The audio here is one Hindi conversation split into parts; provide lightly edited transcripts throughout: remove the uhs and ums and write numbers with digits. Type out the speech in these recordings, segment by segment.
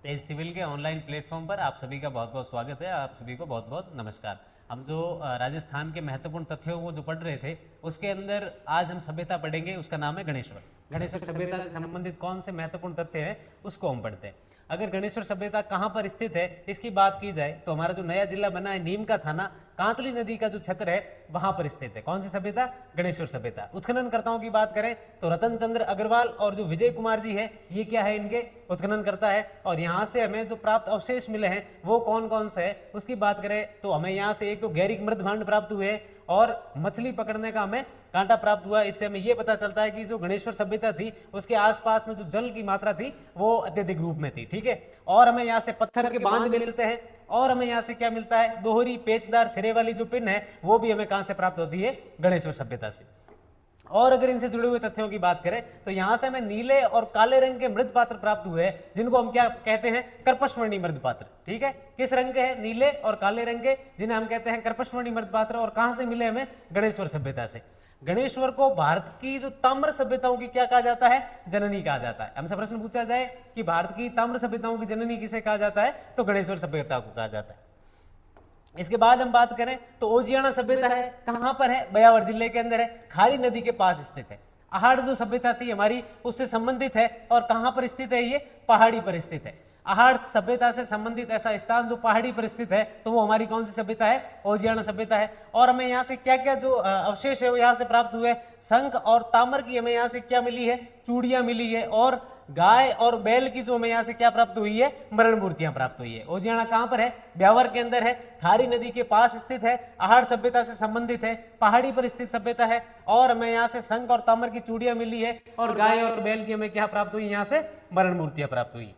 तेज सिविल के ऑनलाइन प्लेटफॉर्म पर आप सभी का बहुत बहुत स्वागत है। आप सभी को बहुत बहुत नमस्कार। हम जो राजस्थान के महत्वपूर्ण तथ्यों को जो पढ़ रहे थे उसके अंदर आज हम सभ्यता पढ़ेंगे, उसका नाम है गणेश्वर। गणेश्वर सभ्यता से संबंधित कौन से महत्वपूर्ण तथ्य हैं उसको हम पढ़ते हैं। अगर गणेश्वर सभ्यता कहाँ पर स्थित है इसकी बात की जाए तो हमारा जो नया जिला बना है नीम का थाना, कांतली नदी का जो क्षेत्र है वहां पर स्थित है। कौन सी सभ्यता? गणेश्वर सभ्यता। उत्खननकर्ताओं की बात करें तो रतन चंद्र अग्रवाल और जो विजय कुमार जी है, ये क्या है, इनके उत्खननकर्ता है। और यहाँ से हमें जो प्राप्त अवशेष मिले हैं वो कौन कौन से है उसकी बात करें तो हमें यहाँ से एक तो गैरिक मृत भांड प्राप्त हुए और मछली पकड़ने का हमें कांटा प्राप्त हुआ। इससे हमें यह पता चलता है कि जो गणेश्वर सभ्यता थी उसके आसपास में जो जल की मात्रा थी वो अत्यधिक रूप में थी। ठीक है। और हमें यहाँ से पत्थर के बांध मिलते हैं और हमें यहाँ से क्या मिलता है, दोहरी पेचदार सिरे वाली जो पिन है वो भी हमें कहां से प्राप्त होती है, गणेश्वर सभ्यता से। और अगर इनसे जुड़े हुए तथ्यों की बात करें तो यहां से हमें नीले और काले रंग के मृत पात्र प्राप्त हुए हैं जिनको हम क्या कहते हैं, कर्पशवर्णी मृत पात्र। ठीक है। किस रंग के हैं? नीले और काले रंग के, जिन्हें हम कहते हैं कर्पशवर्णी मृत पात्र। और कहां से मिले हमें? गणेश्वर सभ्यता से। गणेश्वर को भारत की जो ताम्र सभ्यताओं की क्या कहा जाता है, जननी कहा जाता है। हमसे प्रश्न पूछा जाए कि भारत की ताम्र सभ्यताओं की जननी किसे कहा जाता है तो गणेश्वर सभ्यता को कहा जाता है। इसके बाद हम बात करें तो ओजियाना सभ्यता है, कहां पर है? ब्यावर जिले के अंदर है, खारी नदी के पास स्थित है। अहाड़ जो सभ्यता थी हमारी उससे संबंधित है और कहां पर स्थित है? ये पहाड़ी पर स्थित है। अहाड़ सभ्यता से संबंधित ऐसा स्थान जो पहाड़ी पर स्थित है तो वो हमारी कौन सी सभ्यता है? ओजियाना सभ्यता है। और हमें यहाँ से क्या क्या जो अवशेष है वो यहाँ से प्राप्त हुए, शंख और ताम्र की हमें यहाँ से क्या मिली है, चूड़ियां मिली है। और गाय और बैल की जो हमें यहाँ से क्या प्राप्त हुई है, मरण मूर्तियां प्राप्त हुई है। ओजियाना कहां पर है? ब्यावर के अंदर है, खारी नदी के पास स्थित है, अहाड़ सभ्यता से संबंधित है, पहाड़ी पर स्थित सभ्यता है। और हमें यहाँ से शंख और ताम्र की चूड़ियां मिली है और गाय और बैल की हमें क्या प्राप्त हुई, यहाँ से मरण मूर्तियां प्राप्त हुई।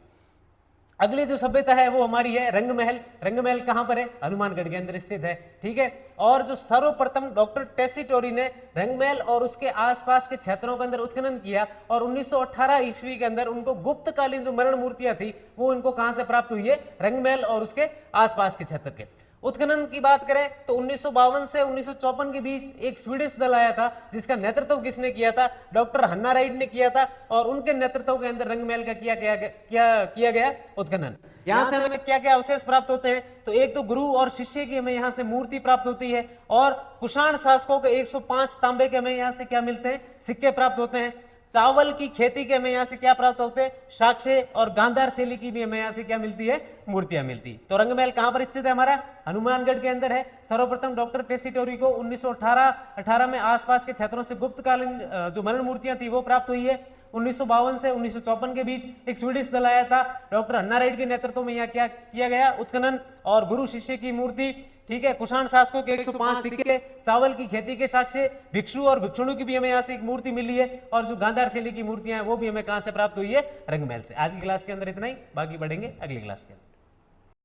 अगली जो सभ्यता है वो हमारी है रंगमहल। रंगमहल कहां पर है? हनुमानगढ़ के अंदर स्थित है। ठीक है। और जो सर्वप्रथम डॉक्टर टेसीटोरी ने रंगमहल और उसके आसपास के क्षेत्रों के अंदर उत्खनन किया और 1918 ईस्वी के अंदर उनको गुप्तकालीन जो मरण मूर्तियां थी वो उनको कहां से प्राप्त हुई है, रंगमहल और उसके आसपास के क्षेत्र के। उत्खनन की बात करें तो 1952 से 1954 के बीच एक स्वीडिश दल आया था जिसका नेतृत्व किसने किया था? डॉक्टर हन्ना राइड ने किया था। और उनके नेतृत्व के अंदर रंगमहल का किया गया उत्खनन। यहां से हमें क्या क्या अवशेष प्राप्त होते हैं तो एक तो गुरु और शिष्य की हमें यहां से मूर्ति प्राप्त होती है और कुषाण शासकों के 105 तांबे के हमें यहां से क्या मिलते हैं, सिक्के प्राप्त होते हैं। चावल की खेती के हमें यहाँ से क्या प्राप्त होते हैं, साक्ष्य। और गांधार शैली की भी हमें यहाँ से क्या मिलती है, मूर्तियां मिलती। तो रंगमहल कहां पर स्थित है? हमारा हनुमानगढ़ के अंदर है। सर्वप्रथम डॉक्टर टेसीटोरी को 1918 में आसपास के क्षेत्रों से गुप्तकालीन जो मरण मूर्तियां थी वो प्राप्त हुई है। 1952 से 1954 के बीच एक स्वीडिश दल आया था, डॉक्टर हन्ना रेड्डी के नेतृत्व में यहाँ क्या किया गया, उत्खनन और गुरु शिष्य की मूर्ति। ठीक है। कुषाण शासकों के 105 सिक्के, चावल की खेती के साक्ष्य, भिक्षु और भिक्षुणी की भी हमें यहाँ से एक मूर्ति मिली है। और जो गांधार शैली की मूर्तियां हैं वो भी हमें कहां से प्राप्त हुई है, रंगमहल से। आज की क्लास के अंदर इतना ही, बाकी पढ़ेंगे अगली क्लास के अंदर।